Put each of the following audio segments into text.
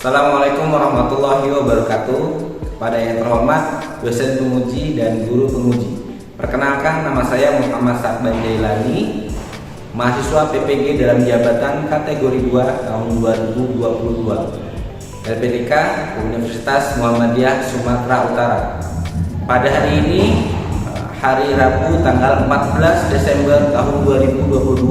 Assalamualaikum warahmatullahi wabarakatuh. Kepada yang terhormat dosen penguji dan guru penguji, perkenalkan nama saya Muhammad Sakban Jailani, mahasiswa PPG dalam jabatan kategori 2 tahun 2022 LPDK Universitas Muhammadiyah Sumatera Utara. Pada hari ini, hari Rabu tanggal 14 Desember tahun 2022,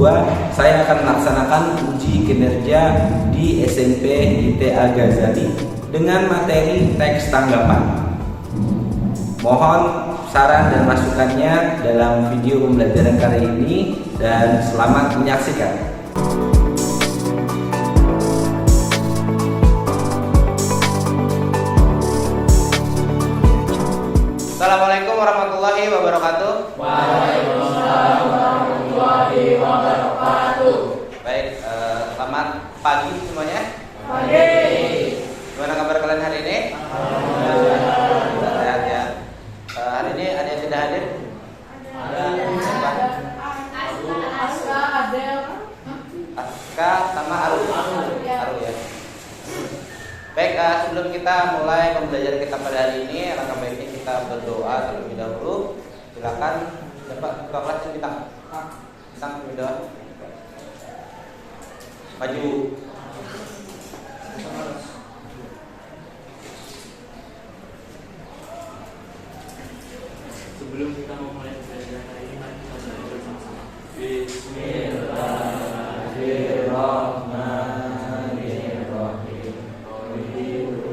saya akan melaksanakan uji kinerja di SMP ITA Ghazali dengan materi teks tanggapan. Mohon saran dan masukannya dalam video pembelajaran kali ini dan selamat menyaksikan. Assalamualaikum warahmatullahi wabarakatuh. Waalaikumsalam warahmatullahi wabarakatuh. Baik, selamat pagi semuanya. Pagi. Gimana kabar kalian hari ini? Alhamdulillah. Sehat ya. Hari ini ada yang tidak hadir? Aska, Adel. Aska sama Aru ya. Baik, sebelum kita mulai pembelajaran kita pada hari ini, alangkah baiknya kita berdoa terlebih dahulu. Silakan, Bapak Ketua Kelas bintang berdoa. Maju. Sebelum kita memulai pembelajaran hari ini, mari kita belajar bersama-sama. Bismillahirrahmanirrahim.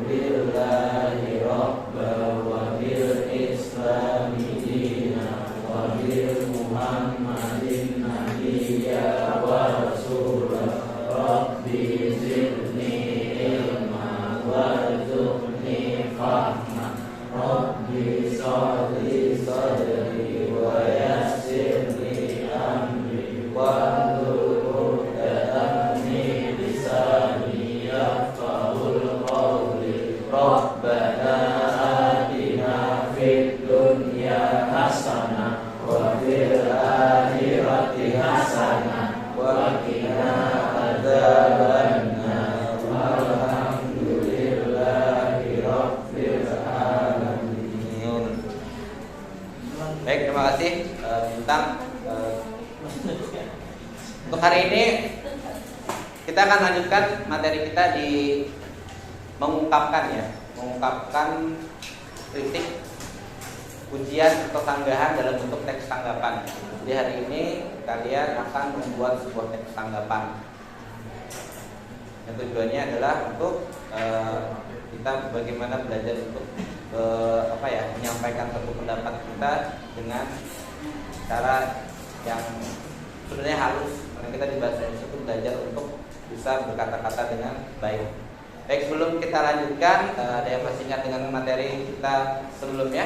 Alhamdulillahi Rabbil wa bil Islami dina wa bil Muhammadin nabiyya wa rasulah. Rabbi zidni ilma warzuqni fahma. Rabbi sholli sadri wa yassir li amri wahlul 'uqdatam min lisani yafqahul qawli. Rabbana atina fid dunya hasanah wa fil akhirati hasanah wa qina adzabannar. Alhamdulillahi rabbil alamin. Baik, terima kasih Bintang. Untuk hari ini kita akan lanjutkan materi kita di mengungkapkan kritik, ujian atau sanggahan dalam bentuk teks tanggapan. Di hari ini kalian akan membuat sebuah teks tanggapan. Yang tujuannya adalah untuk kita bagaimana belajar untuk menyampaikan satu pendapat kita dengan cara yang sebenarnya halus. Karena kita di bahasa Indonesia itu belajar untuk bisa berkata-kata dengan baik. Baik, sebelum kita lanjutkan, ada yang masih ingat dengan materi kita sebelumnya?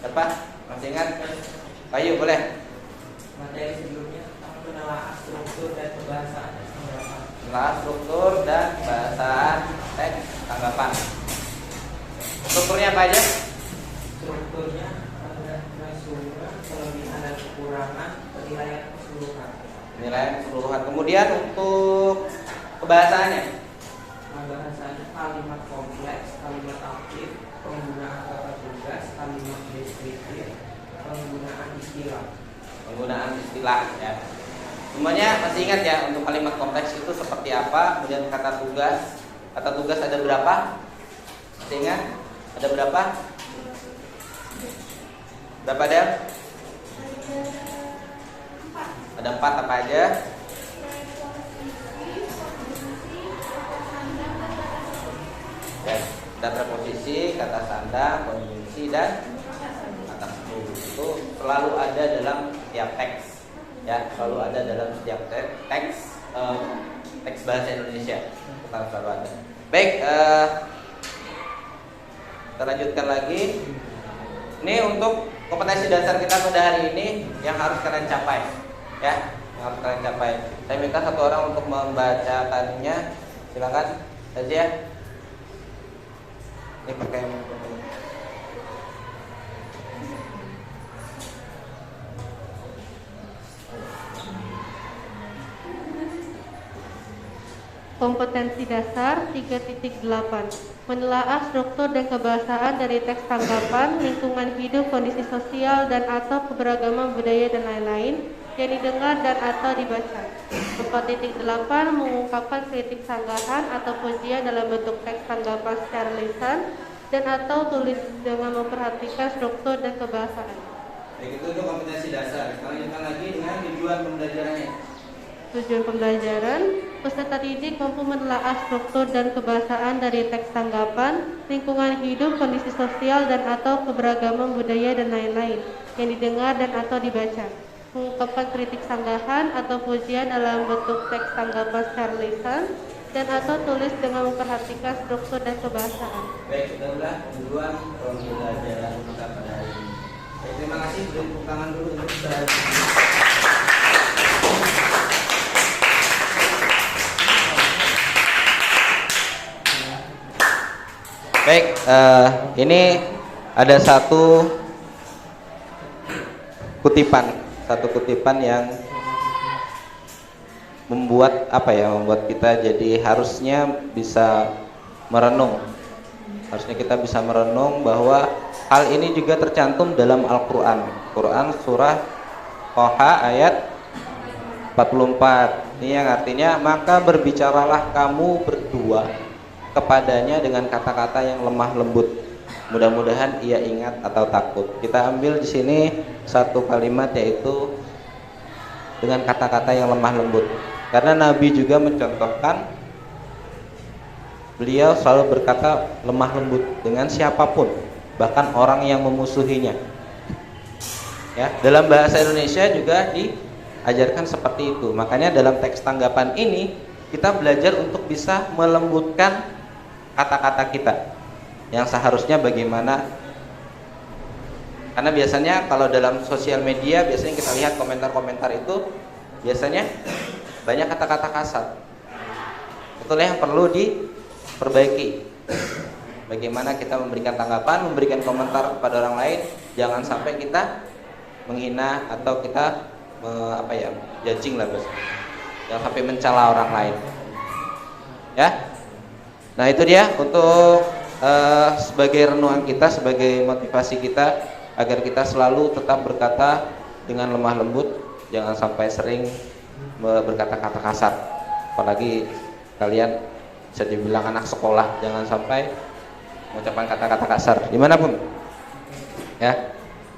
Siapa? Masih ingat? Ayo, boleh. Materi sebelumnya tentang penelaah struktur dan pembahasan teks tanggapan. Penelaah struktur dan pembahasan teks tanggapan. Strukturnya apa aja? Strukturnya ada resume, kelebihan dan kekurangan, penilaian keseluruhan. Penilaian keseluruhan. Kemudian untuk pembahasannya, Pembahasannya kalimat kompleks, kalimat aktif, penggunaan kata tugas, kalimat deskriptif, penggunaan istilah. Penggunaan istilah ya. Semuanya masih ingat ya untuk kalimat kompleks itu seperti apa? Kemudian kata tugas. Kata tugas ada berapa? Masih ingat? Ada berapa? Berapa ada? Ada 4 apa aja? Ya, ada preposisi, kata sandang, konjungsi dan kata seru. Itu selalu ada dalam setiap teks. Ya, selalu ada dalam setiap teks bahasa Indonesia. Itu selalu ada. Baik, kita lanjutkan lagi. Ini untuk kompetensi dasar kita pada hari ini yang harus kalian capai, ya, yang harus kalian capai. Saya minta satu orang untuk membacakannya. Silakan saja. Ini pakai Kompetensi dasar 3.8. Menelaah struktur dan kebahasaan dari teks tanggapan, lingkungan hidup, kondisi sosial dan atau keberagaman budaya dan lain-lain yang didengar dan atau dibaca. 4.8. Mengungkapkan kritik sanggahan atau pujian dalam bentuk teks tanggapan secara lisan dan atau tulis dengan memperhatikan struktur dan kebahasaan. Baik, itu untuk kompetensi dasar. Kita lanjutkan lagi dengan tujuan pembelajarannya. Tujuan pembelajaran, peserta didik mampu menelaah struktur dan kebahasaan dari teks tanggapan, lingkungan hidup, kondisi sosial dan atau keberagaman budaya dan lain-lain yang didengar dan atau dibaca. Mengungkapkan kritik sanggahan atau pujian dalam bentuk teks tanggapan secara lisan dan atau tulis dengan memperhatikan struktur dan kebahasaan. Baik, kita udah tujuan pembelajaran kita pada hari ini. Baik, terima kasih. Beri tepuk tangan dulu untuk saya. Baik, ini ada satu kutipan yang membuat membuat kita jadi harusnya bisa merenung. Harusnya kita bisa merenung bahwa hal ini juga tercantum dalam Al-Qur'an. Quran surah Toha ayat 44. Ini yang artinya, maka berbicaralah kamu berdua kepadanya dengan kata-kata yang lemah lembut. Mudah-mudahan ia ingat atau takut. Kita ambil di sini satu kalimat, yaitu dengan kata-kata yang lemah lembut. Karena Nabi juga mencontohkan, beliau selalu berkata lemah lembut dengan siapapun, bahkan orang yang memusuhinya. Ya, dalam bahasa Indonesia juga diajarkan seperti itu. Makanya dalam teks tanggapan ini kita belajar untuk bisa melembutkan kata-kata kita yang seharusnya bagaimana. Karena biasanya kalau dalam sosial media biasanya kita lihat komentar-komentar itu biasanya banyak kata-kata kasar. Itulah yang perlu diperbaiki. Bagaimana kita memberikan tanggapan, memberikan komentar kepada orang lain, jangan sampai kita menghina atau kita judging lah bos. Jangan sampai mencela orang lain. Ya. Nah, itu dia untuk sebagai renungan kita, sebagai motivasi kita agar kita selalu tetap berkata dengan lemah lembut, jangan sampai sering berkata-kata kasar. Apalagi kalian bisa dibilang anak sekolah, jangan sampai mengucapkan kata-kata kasar dimanapun. Ya,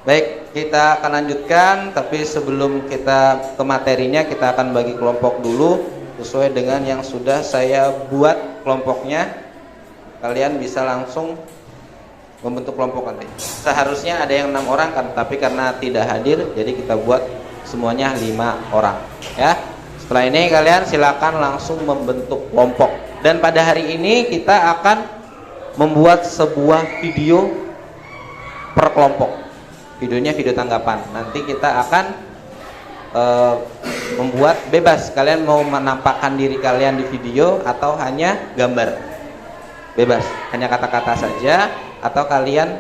baik, kita akan lanjutkan, tapi sebelum kita ke materinya, kita akan bagi kelompok dulu sesuai dengan yang sudah saya buat kelompoknya. Kalian bisa langsung membentuk kelompok nanti. Seharusnya ada yang 6 orang kan, tapi karena tidak hadir, jadi kita buat semuanya 5 orang. Ya. Setelah ini kalian silakan langsung membentuk kelompok. Dan pada hari ini kita akan membuat sebuah video per kelompok. Videonya video tanggapan. Nanti kita akan membuat bebas, kalian mau menampakkan diri kalian di video atau hanya gambar, bebas, hanya kata-kata saja, atau kalian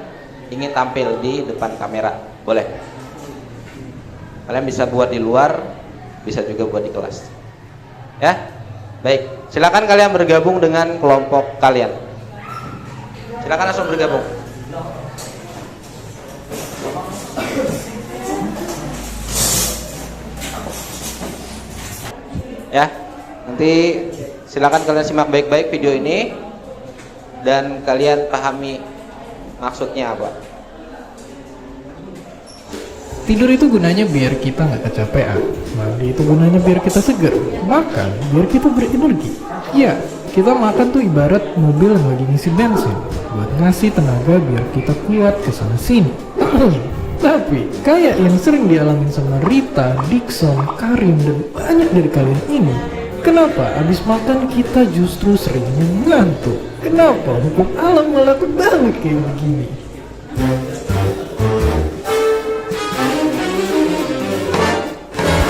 ingin tampil di depan kamera, boleh. Kalian bisa buat di luar, bisa juga buat di kelas. Ya, baik, silakan kalian bergabung dengan kelompok kalian. Silakan langsung bergabung. Ya, nanti silakan kalian simak baik-baik video ini dan kalian pahami maksudnya apa. Tidur itu gunanya biar kita nggak kecapean, mandi itu gunanya biar kita seger, makan biar kita berenergi. Ya, kita makan tuh ibarat mobil yang lagi ngisi bensin, buat ngasih tenaga biar kita kuat kesana sini. Tapi kayak yang sering dialamin sama Rita, Dixon, Karim, dan banyak dari kalian ini, kenapa abis makan kita justru seringnya ngantuk? Kenapa hukum alam malah kebalik kayak begini?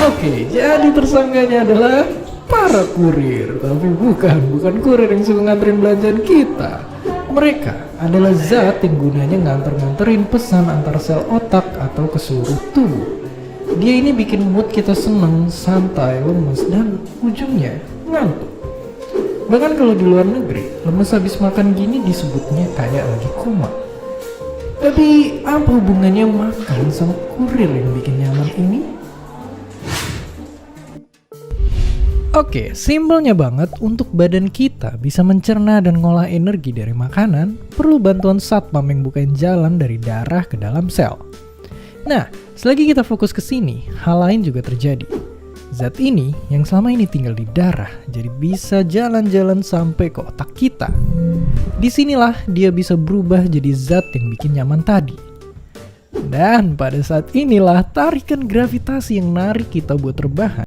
Oke, jadi tersangkanya adalah para kurir, tapi bukan kurir yang suka nganterin belanjaan kita. Mereka adalah zat yang gunanya nganterin pesan antar sel otak atau ke seluruh tubuh. Dia ini bikin mood kita seneng, santai, lemes, dan ujungnya ngantuk. Bahkan kalau di luar negeri, lemes habis makan gini disebutnya kayak lagi koma. Tapi apa hubungannya makan sama kurir yang bikin nyaman ini? Oke, simpelnya banget, untuk badan kita bisa mencerna dan ngolah energi dari makanan, perlu bantuan satpam yang bukain jalan dari darah ke dalam sel. Nah, selagi kita fokus ke sini, hal lain juga terjadi. Zat ini yang selama ini tinggal di darah, jadi bisa jalan-jalan sampai ke otak kita. Disinilah dia bisa berubah jadi zat yang bikin nyaman tadi. Dan pada saat inilah tarikan gravitasi yang narik kita buat rebahan.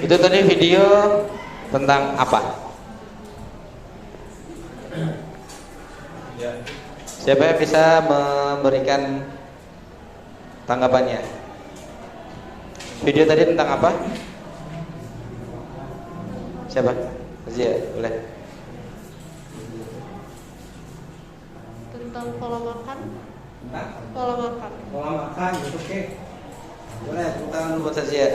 Itu tadi video tentang apa? Siapa yang bisa memberikan tanggapannya? Video tadi tentang apa? Siapa? Zia, boleh. Tentang pola makan. Tentang Pola makan. pola makan, oke. Boleh, tepuk tangan dulu buat Zia.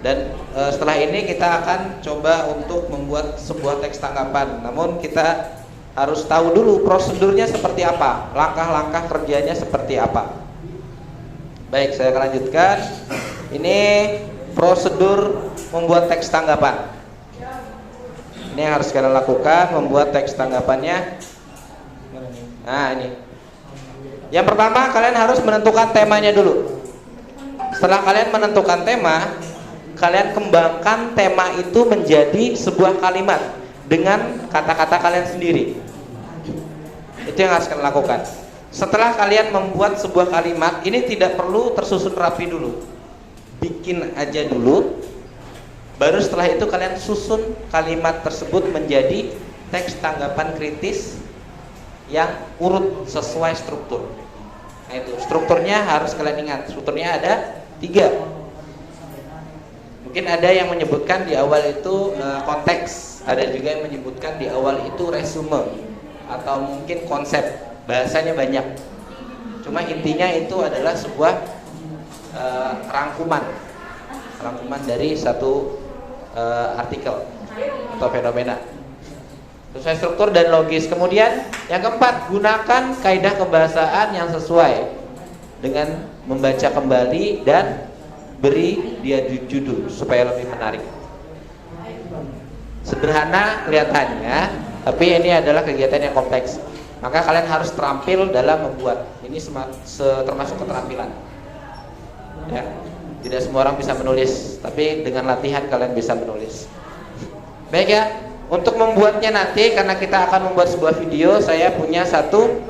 Dan setelah ini kita akan coba untuk membuat sebuah teks tanggapan. Namun kita harus tahu dulu prosedurnya seperti apa, langkah-langkah kerjanya seperti apa. Baik, saya akan lanjutkan. Ini prosedur membuat teks tanggapan. Ini yang harus kalian lakukan, membuat teks tanggapannya. Nah, ini. Yang pertama, kalian harus menentukan temanya dulu. Setelah kalian menentukan tema, kalian kembangkan tema itu menjadi sebuah kalimat dengan kata-kata kalian sendiri. Itu yang harus kalian lakukan. Setelah kalian membuat sebuah kalimat, ini tidak perlu tersusun rapi dulu. Bikin aja dulu. Baru setelah itu kalian susun kalimat tersebut menjadi teks tanggapan kritis yang urut sesuai struktur. Nah itu, strukturnya harus kalian ingat. Strukturnya ada 3. Mungkin ada yang menyebutkan di awal itu konteks, ada juga yang menyebutkan di awal itu resume, atau mungkin konsep. Bahasanya banyak. Cuma intinya itu adalah sebuah rangkuman dari satu artikel atau fenomena. Sesuai struktur dan logis. Kemudian yang keempat, gunakan kaidah kebahasaan yang sesuai dengan membaca kembali dan beri dia judul supaya lebih menarik. Sederhana kelihatannya, tapi ini adalah kegiatan yang kompleks. Maka kalian harus terampil dalam membuat. Ini termasuk keterampilan. Ya, tidak semua orang bisa menulis, tapi dengan latihan kalian bisa menulis. Baik ya, untuk membuatnya nanti karena kita akan membuat sebuah video, saya punya satu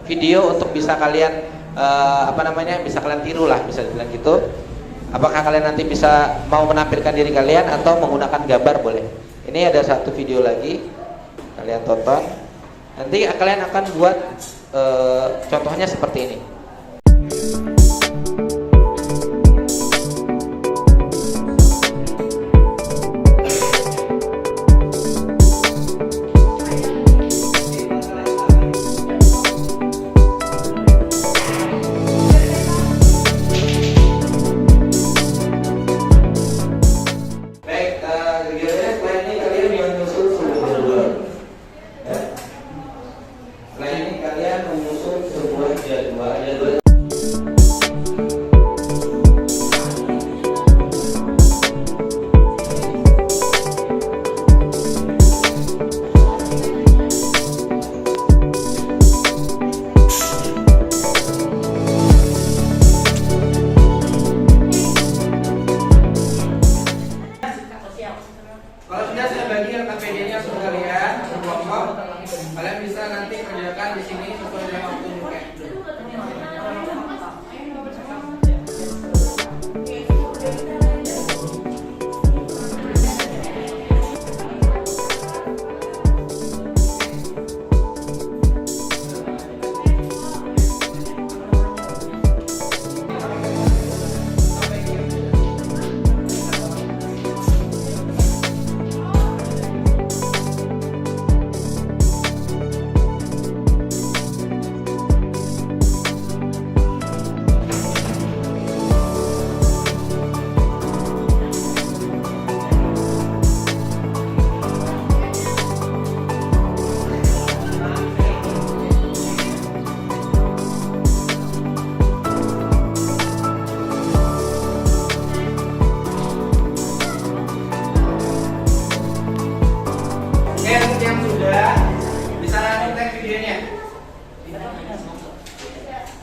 video untuk bisa kalian bisa kalian tiru lah, bisa dibilang gitu. Apakah kalian nanti bisa mau menampilkan diri kalian atau menggunakan gambar boleh. Ini ada satu video lagi, kalian tonton. Nanti kalian akan buat contohnya seperti ini. Kalau sudah saya bagi KPD-nya untuk kalian kelompok, kalian bisa nanti kerjakan di sini sesuai dengan waktu juga. Udah? Bisa langsung tag videonya.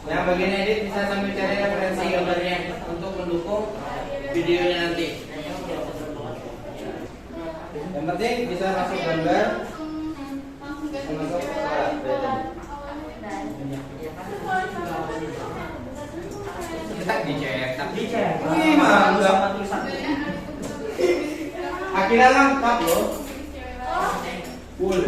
Yang bagian edit bisa sambil cari referensi gambarnya untuk mendukung videonya nanti. Yang penting bisa masuk gambar, masuk suara. Kita dicetak. Wih, mantap. Akhirnya lengkap loh. Full.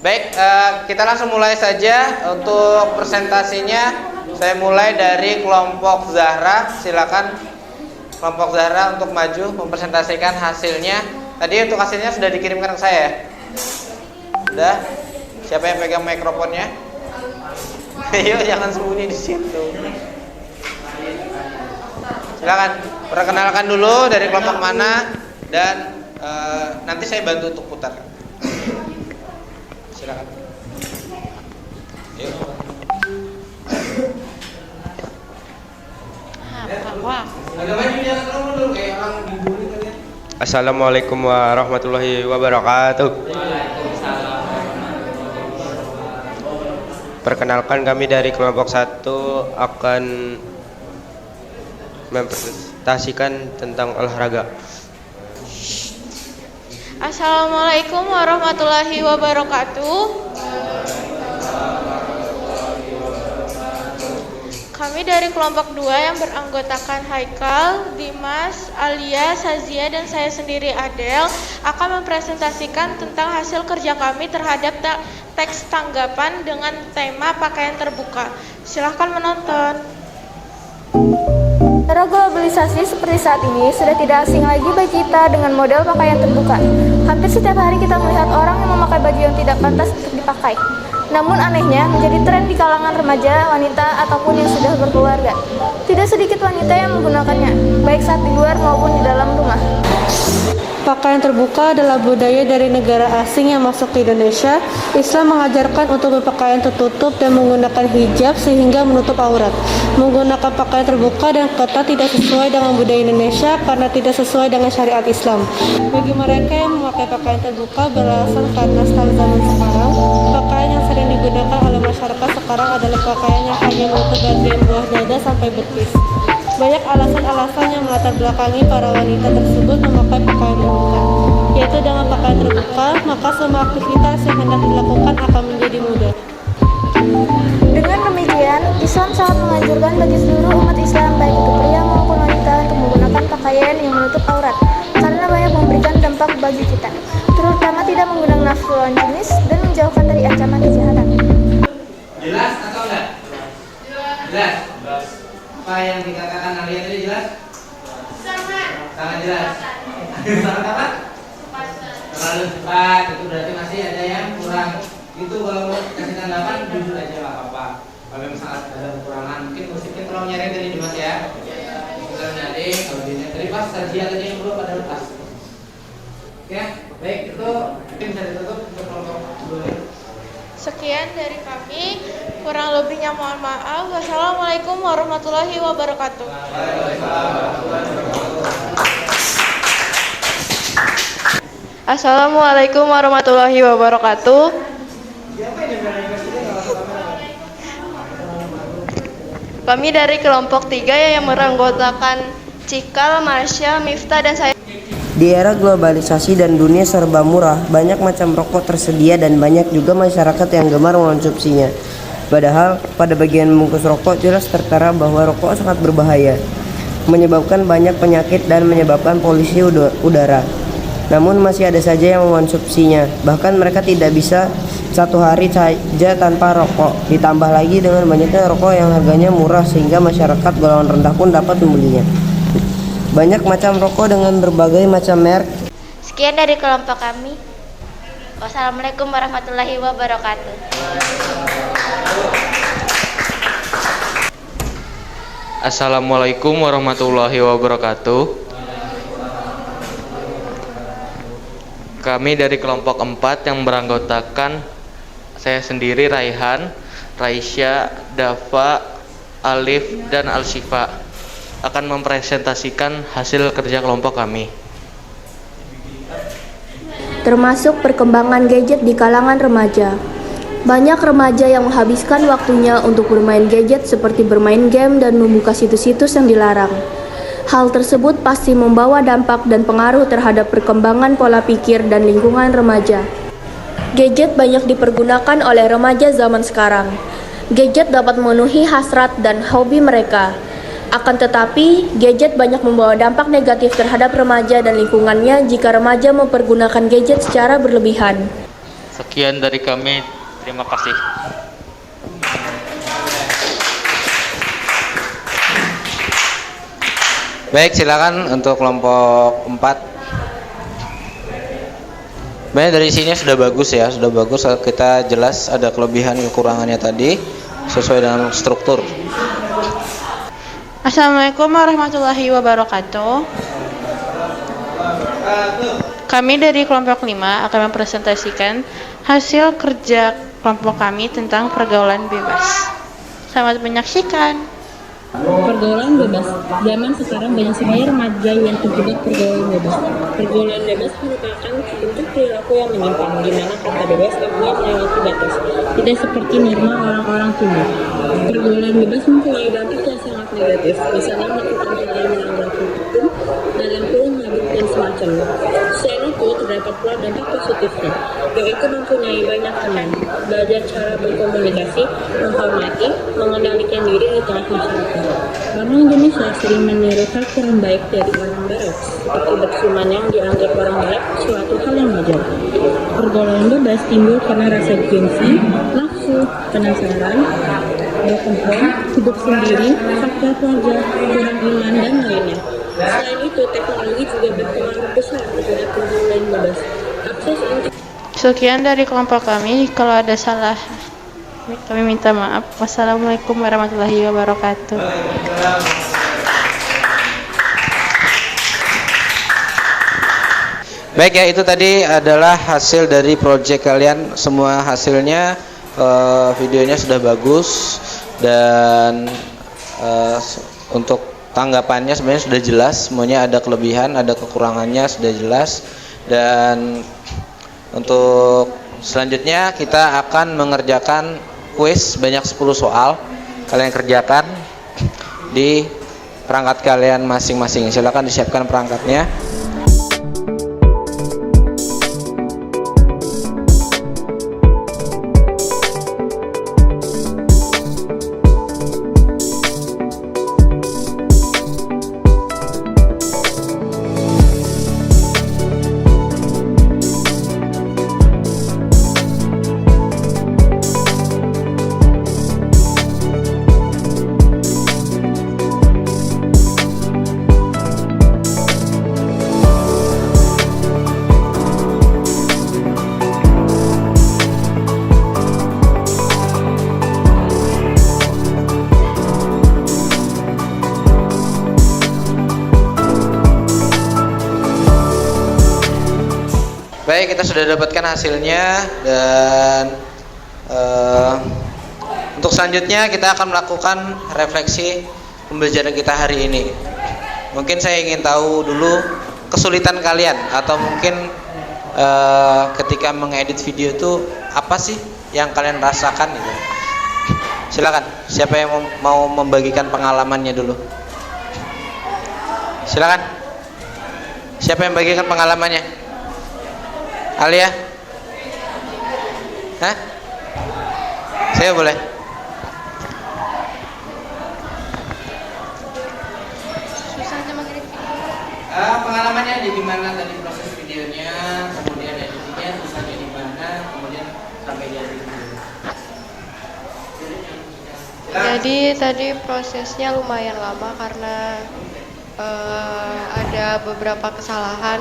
Baik, kita langsung mulai saja untuk presentasinya. Saya mulai dari kelompok Zahra. Silakan kelompok Zahra untuk maju mempresentasikan hasilnya. Tadi untuk hasilnya sudah dikirimkan ke saya. Sudah? Siapa yang pegang mikrofonnya? Ayo, jangan sembunyi di situ. Silakan perkenalkan dulu dari kelompok mana dan nanti saya bantu untuk putar. Silakan. Yuk. Assalamualaikum warahmatullahi wabarakatuh. Perkenalkan, kami dari kelompok 1 akan mempresentasikan tentang olahraga. Assalamualaikum warahmatullahi wabarakatuh. Kami dari kelompok 2 yang beranggotakan Haikal, Dimas, Alia, Sazia, dan saya sendiri Adel akan mempresentasikan tentang hasil kerja kami terhadap teks tanggapan dengan tema pakaian terbuka. Silahkan menonton. Era globalisasi seperti saat ini sudah tidak asing lagi bagi kita dengan model pakaian terbuka. Hampir setiap hari kita melihat orang yang memakai baju yang tidak pantas untuk dipakai. Namun anehnya menjadi tren di kalangan remaja, wanita, ataupun yang sudah berkeluarga. Tidak sedikit wanita yang menggunakannya, baik saat di luar maupun di dalam rumah. Pakaian terbuka adalah budaya dari negara asing yang masuk ke Indonesia. Islam mengajarkan untuk berpakaian tertutup dan menggunakan hijab sehingga menutup aurat. Menggunakan pakaian terbuka dan ketat tidak sesuai dengan budaya Indonesia karena tidak sesuai dengan syariat Islam. Bagi mereka yang memakai pakaian terbuka beralasan karena style zaman sekarang, pakaian yang sering digunakan oleh masyarakat sekarang adalah pakaian yang hanya menutup bagian bawah dada sampai betis. Banyak alasan-alasan yang melatar belakangi para wanita tersebut memakai pakaian terbuka, yaitu dengan pakaian terbuka, maka semua aktivitas yang hendak dilakukan akan menjadi mudah. Dengan demikian, Islam sangat menganjurkan bagi seluruh umat Islam, baik itu pria maupun wanita, untuk menggunakan pakaian Sangat jelas. Sangat apa? Terlalu cepat. Itu berarti masih ada yang kurang. Itu kalau mau kasih tanggapan jujur aja nggak apa-apa. Kalau memang sangat ada kekurangan, mungkin musiknya terlalu nyaring tadi Dimas ya. Terlalu nyaring. Kalau dia tadi pas sajian tadi yang belum pada lepas. Oke, baik itu mungkin bisa ditutup untuk kelompok dulu. Sekian dari kami, kurang lebihnya mohon maaf. Wassalamualaikum warahmatullahi wabarakatuh. Assalamualaikum warahmatullahi wabarakatuh. Kami dari kelompok 3 yang meranggotakan Cikal, Marsha, Miftah, dan saya. Di era globalisasi dan dunia serba murah, banyak macam rokok tersedia dan banyak juga masyarakat yang gemar mengonsumsinya. Padahal, pada bagian bungkus rokok jelas tertera bahwa rokok sangat berbahaya, menyebabkan banyak penyakit dan menyebabkan polusi udara. Namun masih ada saja yang mengonsumsinya, bahkan mereka tidak bisa satu hari saja tanpa rokok. Ditambah lagi dengan banyaknya rokok yang harganya murah sehingga masyarakat golongan rendah pun dapat membelinya. Banyak macam rokok dengan berbagai macam merek. Sekian dari kelompok kami. Wassalamualaikum warahmatullahi wabarakatuh. Assalamualaikum warahmatullahi wabarakatuh. Kami dari kelompok 4 yang beranggotakan saya sendiri, Raihan, Raisya, Dafa, Alif, dan Al-Syifa akan mempresentasikan hasil kerja kelompok kami. Termasuk perkembangan gadget di kalangan remaja. Banyak remaja yang menghabiskan waktunya untuk bermain gadget seperti bermain game dan membuka situs-situs yang dilarang. Hal tersebut pasti membawa dampak dan pengaruh terhadap perkembangan pola pikir dan lingkungan remaja. Gadget banyak dipergunakan oleh remaja zaman sekarang. Gadget dapat memenuhi hasrat dan hobi mereka. Akan tetapi, gadget banyak membawa dampak negatif terhadap remaja dan lingkungannya jika remaja mempergunakan gadget secara berlebihan. Sekian dari kami, terima kasih. Baik, silakan untuk kelompok 4. Sebenarnya dari sini sudah bagus ya, sudah bagus. Kita jelas ada kelebihan kekurangannya tadi sesuai dengan struktur. Assalamualaikum warahmatullahi wabarakatuh. Kami dari kelompok 5 akan mempresentasikan hasil kerja kelompok kami tentang pergaulan bebas. Selamat menyaksikan. Pergaulan bebas. Zaman sekarang banyak sekali remaja yang terjebak pergaulan bebas. Pergaulan bebas merupakan bentuk perilaku yang menyimpang, di mana kata bebas artinya melewati batas, tidak seperti norma orang-orang timur. Pergaulan bebas mempunyai dampak yang sangat negatif, misalnya melakukan hal yang melanggar hukum, dalam kurung mabuk dan semacamnya. Selain itu, terdapat pula dampak positifnya, yaitu mempunyai banyak teman, belajar cara berkomunikasi, menghormati, mengendalikan diri di tengah masyarakat. Orang Indonesia sering meniru hal kurang baik dari orang Barat, seperti bersuman yang dianggap orang Barat suatu hal yang wajar. Pergaulan bebas timbul karena rasa gengsi, nafsu, penasaran, berkembang, hidup sendiri, faktor wajah, kurang iman, dan lainnya. Selain itu, teknologi juga berpengaruh besar terhadap pergaulan bebas. Akses untuk Sekian dari kelompok kami. Kalau ada salah, kami minta maaf. Wassalamualaikum warahmatullahi wabarakatuh. Baik ya, itu tadi adalah hasil dari proyek kalian. Semua hasilnya, videonya sudah bagus dan untuk tanggapannya sebenarnya sudah jelas. Semuanya ada kelebihan, ada kekurangannya sudah jelas. Dan untuk selanjutnya kita akan mengerjakan kuis banyak 10 soal. Kalian kerjakan di perangkat kalian masing-masing. Silakan disiapkan perangkatnya. Baik, kita sudah dapatkan hasilnya dan untuk selanjutnya kita akan melakukan refleksi pembelajaran kita hari ini. Mungkin saya ingin tahu dulu kesulitan kalian atau mungkin ketika mengedit video itu apa sih yang kalian rasakan gitu. Silakan, siapa yang mau membagikan pengalamannya dulu? Silakan. Siapa yang membagikan pengalamannya? Alia? Hah? Saya boleh? Susahnya mengedit video. Pengalamannya di gimana tadi proses videonya, kemudian editingnya, susahnya di mana, kemudian sampai jadi video. Jadi tadi prosesnya lumayan lama karena ada beberapa kesalahan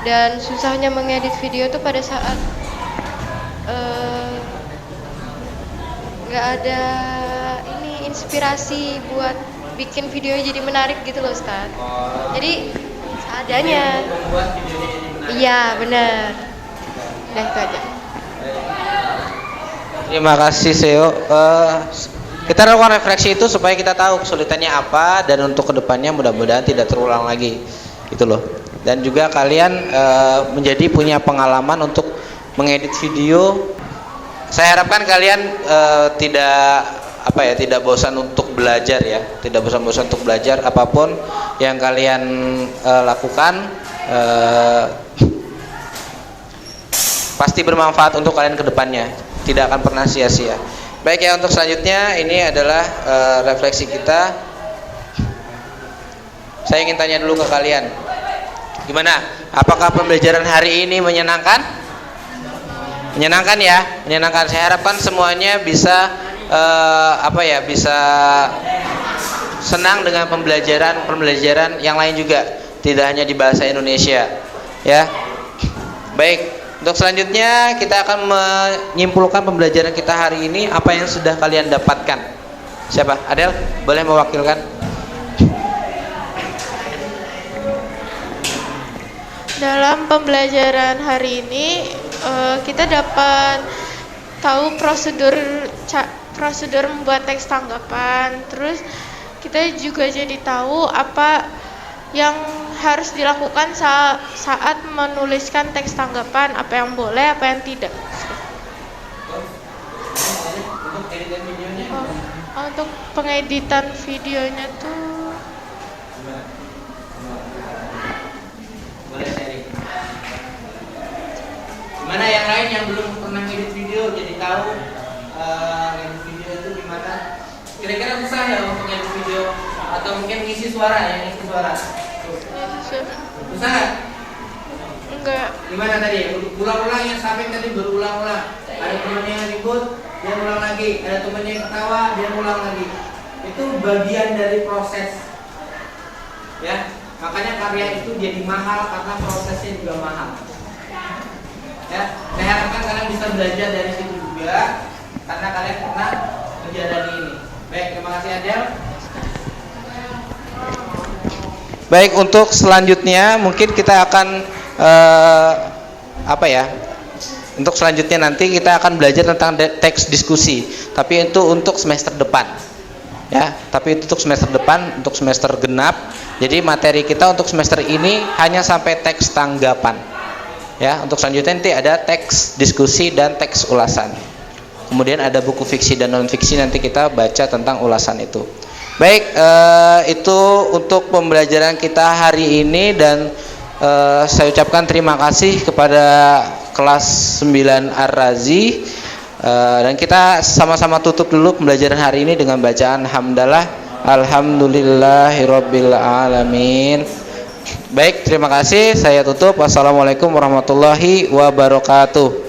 dan susahnya mengedit video tuh pada saat nggak ada ini inspirasi buat bikin video jadi menarik gitu loh Ustaz. Jadi seadanya. Iya benar. Udah itu aja. Terima kasih Seo. Kita lakukan refleksi itu supaya kita tahu kesulitannya apa dan untuk kedepannya mudah-mudahan tidak terulang lagi, gitu loh. Dan juga kalian menjadi punya pengalaman untuk mengedit video. Saya harapkan kalian tidak bosan untuk belajar ya, tidak bosan-bosan untuk belajar apapun yang kalian lakukan pasti bermanfaat untuk kalian kedepannya, tidak akan pernah sia-sia. Baik ya, untuk selanjutnya ini adalah refleksi kita. Saya ingin tanya dulu ke kalian, gimana? Apakah pembelajaran hari ini menyenangkan? Menyenangkan ya, menyenangkan. Saya harapkan semuanya bisa bisa senang dengan pembelajaran yang lain juga, tidak hanya di bahasa Indonesia, ya. Baik. Untuk selanjutnya kita akan menyimpulkan pembelajaran kita hari ini, apa yang sudah kalian dapatkan. Siapa? Adel, boleh mewakilkan? Dalam pembelajaran hari ini kita dapat tahu prosedur membuat teks tanggapan. Terus kita juga jadi tahu apa yang harus dilakukan saat menuliskan teks tanggapan, apa yang boleh, apa yang tidak. Untuk pengeditan videonya tuh Boleh sharing. Gimana yang lain yang belum pernah edit video jadi tahu edit video itu gimana? Kira-kira susah ya untuk edit video atau mungkin ngisi suara ya, ngisi suara. Susah nggak? Enggak. Gimana tadi? Ulang-ulang yang sampai tadi berulang-ulang. Ada temennya yang ribut, dia ulang lagi. Ada temennya yang ketawa, dia ulang lagi. Itu bagian dari proses. Ya, makanya karya itu jadi mahal karena prosesnya juga mahal. Ya, saya harapkan kalian bisa belajar dari situ juga karena kalian pernah menjalani ini. Baik, terima kasih Adel. Baik, untuk selanjutnya mungkin kita akan untuk selanjutnya nanti kita akan belajar tentang teks diskusi, tapi itu untuk semester depan. Ya, tapi itu untuk semester depan, untuk semester genap. Jadi materi kita untuk semester ini hanya sampai teks tanggapan. Ya, untuk selanjutnya nanti ada teks diskusi dan teks ulasan. Kemudian ada buku fiksi dan non fiksi, nanti kita baca tentang ulasan itu. Baik, itu untuk pembelajaran kita hari ini dan saya ucapkan terima kasih kepada kelas 9 Ar-Razi dan kita sama-sama tutup dulu pembelajaran hari ini dengan bacaan hamdalah alhamdulillahirabbil alamin. Baik, terima kasih. Saya tutup. Wassalamualaikum warahmatullahi wabarakatuh.